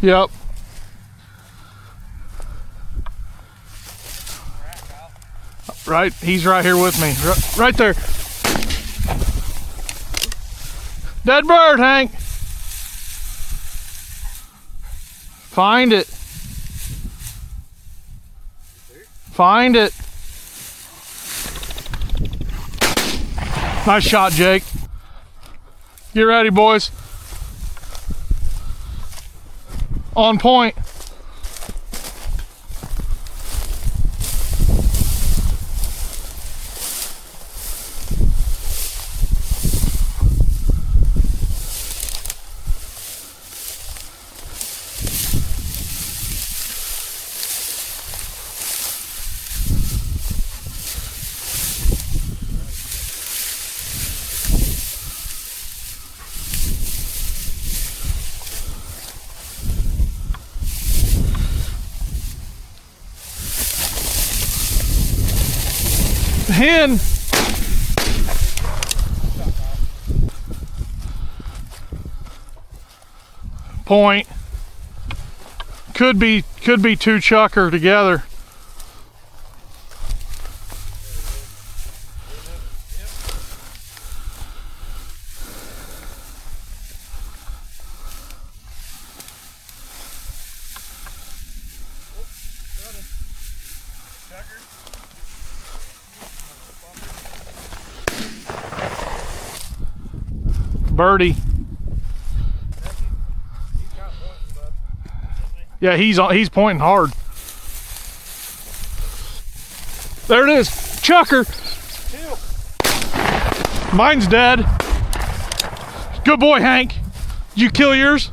Yep. Right, he's right here with me. Right there. Dead bird, Hank. Find it. Find it. Nice shot, Jake. Get ready, boys. On point. Hen. Point. Could be two chucker together. Birdie. Yeah, he's pointing hard. There it is. Chucker. Mine's dead. Good boy, Hank. Did you kill yours?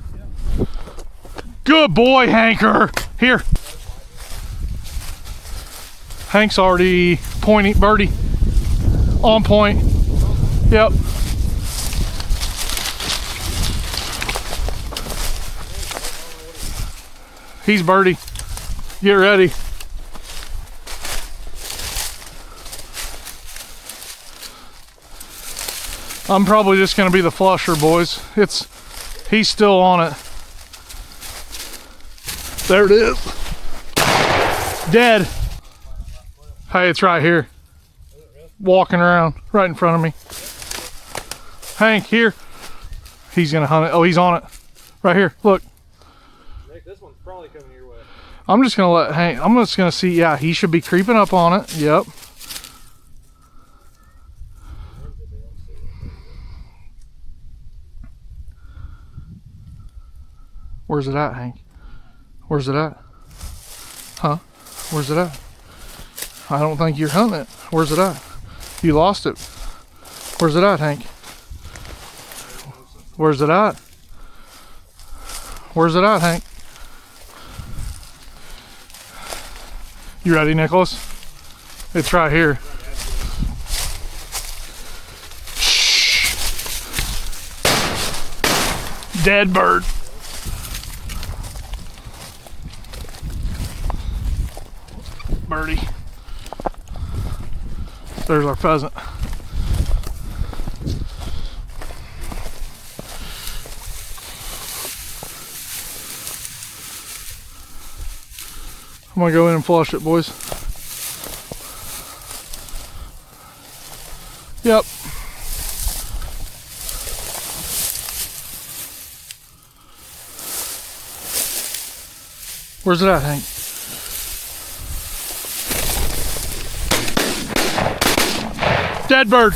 Good boy, Hanker. Here. Hank's already pointing. Birdie. On point. Yep. He's birdie. Get ready. I'm probably just gonna be the flusher, boys. He's still on it. There it is. Dead. Hey, it's right here. Walking around right in front of me. Hank, here. He's gonna hunt it. Oh, he's on it. Right here, look. This one's probably coming your way. I'm just gonna let Hank, I'm just gonna see, yeah, he should be creeping up on it. Yep. Where's it at, Hank? Where's it at? Huh? Where's it at? I don't think you're hunting it. Where's it at? You lost it. Where's it at, Hank? Where's it at? Where's it at, Hank? You ready, Nicholas? It's right here. Shh. Dead bird. Birdie. There's our pheasant. I'm gonna go in and flush it, boys. Yep. Where's it at, Hank? Dead bird.